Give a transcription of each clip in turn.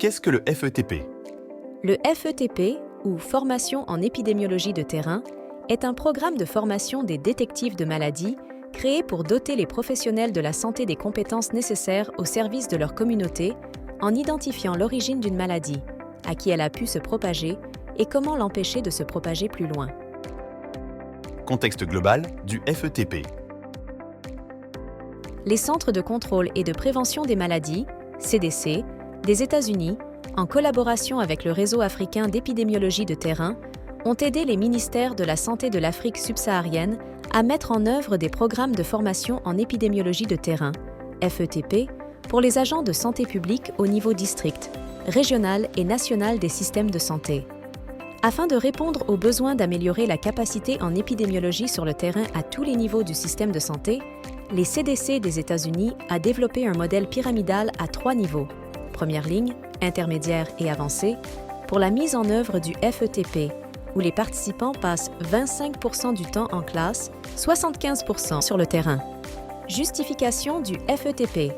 Qu'est-ce que le FETP? Le FETP, ou Formation en épidémiologie de terrain, est un programme de formation des détectives de maladies créé pour doter les professionnels de la santé des compétences nécessaires au service de leur communauté en identifiant l'origine d'une maladie, à qui elle a pu se propager et comment l'empêcher de se propager plus loin. Contexte global du FETP. Les Centres de contrôle et de prévention des maladies, CDC, des États-Unis, en collaboration avec le Réseau africain d'épidémiologie de terrain, ont aidé les ministères de la Santé de l'Afrique subsaharienne à mettre en œuvre des programmes de formation en épidémiologie de terrain, FETP, pour les agents de santé publique au niveau district, régional et national des systèmes de santé. Afin de répondre aux besoins d'améliorer la capacité en épidémiologie sur le terrain à tous les niveaux du système de santé, les CDC des États-Unis a développé un modèle pyramidal à 3 niveaux, première ligne, intermédiaire et avancée, pour la mise en œuvre du FETP, où les participants passent 25% du temps en classe, 75% sur le terrain. Justification du FETP.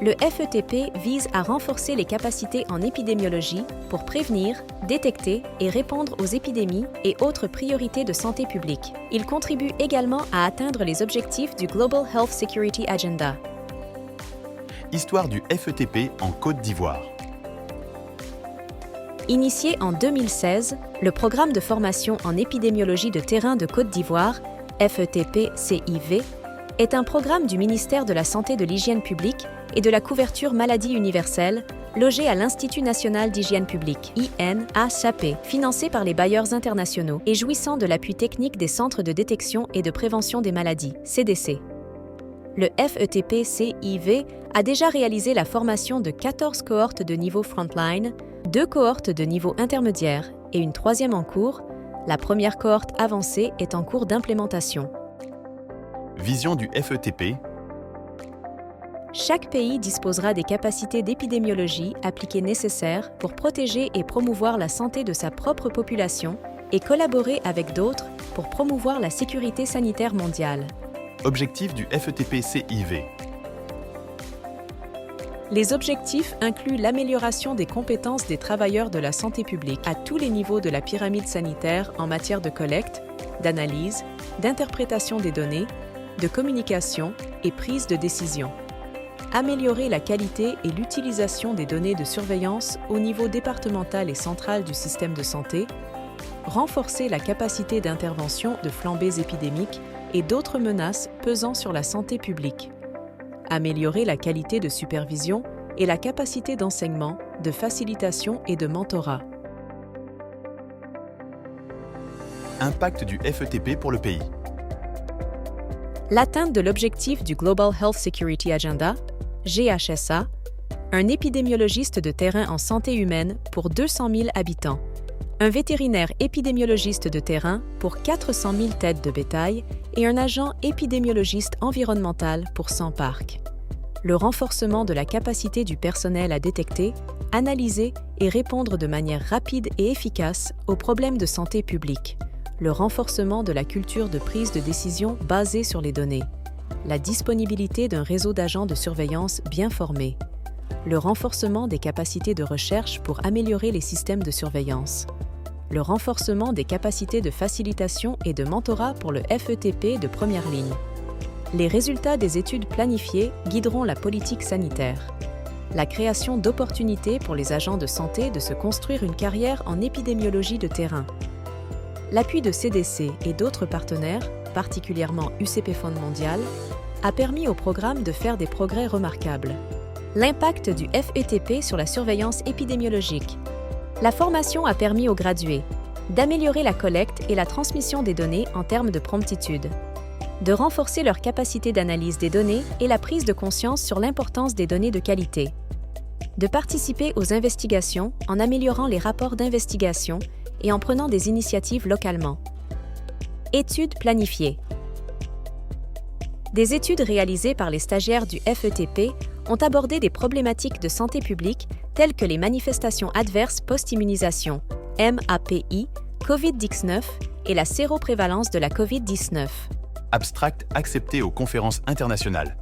Le FETP vise à renforcer les capacités en épidémiologie pour prévenir, détecter et répondre aux épidémies et autres priorités de santé publique. Il contribue également à atteindre les objectifs du Global Health Security Agenda. Histoire du FETP en Côte d'Ivoire. Initié en 2016, le programme de formation en épidémiologie de terrain de Côte d'Ivoire, FETP-CIV, est un programme du ministère de la Santé de l'Hygiène publique et de la couverture maladie universelle, logé à l'Institut national d'hygiène publique, INHAP, financé par les bailleurs internationaux et jouissant de l'appui technique des Centres de détection et de prévention des maladies, CDC. Le FETP-CIV a déjà réalisé la formation de 14 cohortes de niveau frontline, 2 cohortes de niveau intermédiaire et une 3e en cours. La première cohorte avancée est en cours d'implémentation. Vision du FETP. Chaque pays disposera des capacités d'épidémiologie appliquées nécessaires pour protéger et promouvoir la santé de sa propre population et collaborer avec d'autres pour promouvoir la sécurité sanitaire mondiale. Objectif du FETP-CIV. Les objectifs incluent l'amélioration des compétences des travailleurs de la santé publique à tous les niveaux de la pyramide sanitaire en matière de collecte, d'analyse, d'interprétation des données, de communication et prise de décision. Améliorer la qualité et l'utilisation des données de surveillance au niveau départemental et central du système de santé, renforcer la capacité d'intervention de flambées épidémiques et d'autres menaces pesant sur la santé publique. Améliorer la qualité de supervision et la capacité d'enseignement, de facilitation et de mentorat. Impact du FETP pour le pays. L'atteinte de l'objectif du Global Health Security Agenda, GHSA, un épidémiologiste de terrain en santé humaine pour 200 000 habitants, un vétérinaire épidémiologiste de terrain pour 400 000 têtes de bétail et un agent épidémiologiste environnemental pour 100 parcs. Le renforcement de la capacité du personnel à détecter, analyser et répondre de manière rapide et efficace aux problèmes de santé publique. Le renforcement de la culture de prise de décision basée sur les données. La disponibilité d'un réseau d'agents de surveillance bien formés. Le renforcement des capacités de recherche pour améliorer les systèmes de surveillance. Le renforcement des capacités de facilitation et de mentorat pour le FETP de première ligne. Les résultats des études planifiées guideront la politique sanitaire. La création d'opportunités pour les agents de santé de se construire une carrière en épidémiologie de terrain. L'appui de CDC et d'autres partenaires, particulièrement UCP Fonds mondial, a permis au programme de faire des progrès remarquables. L'impact du FETP sur la surveillance épidémiologique. La formation a permis aux gradués d'améliorer la collecte et la transmission des données en termes de promptitude, de renforcer leur capacité d'analyse des données et la prise de conscience sur l'importance des données de qualité, de participer aux investigations en améliorant les rapports d'investigation et en prenant des initiatives localement. Études planifiées. Des études réalisées par les stagiaires du FETP ont abordé des problématiques de santé publique telles que les manifestations adverses post-immunisation, MAPI, COVID-19 et la séroprévalence de la COVID-19. Abstract accepté aux conférences internationales.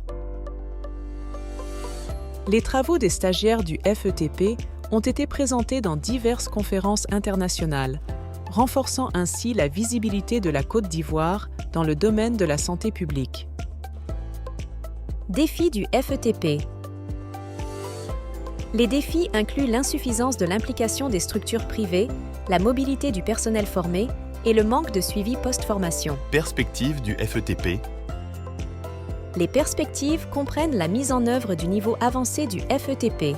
Les travaux des stagiaires du FETP ont été présentés dans diverses conférences internationales, renforçant ainsi la visibilité de la Côte d'Ivoire dans le domaine de la santé publique. Défis du FETP. Les défis incluent l'insuffisance de l'implication des structures privées, la mobilité du personnel formé et le manque de suivi post-formation. Perspectives du FETP. Les perspectives comprennent la mise en œuvre du niveau avancé du FETP,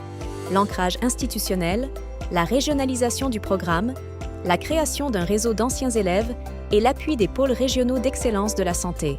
l'ancrage institutionnel, la régionalisation du programme, la création d'un réseau d'anciens élèves et l'appui des pôles régionaux d'excellence de la santé.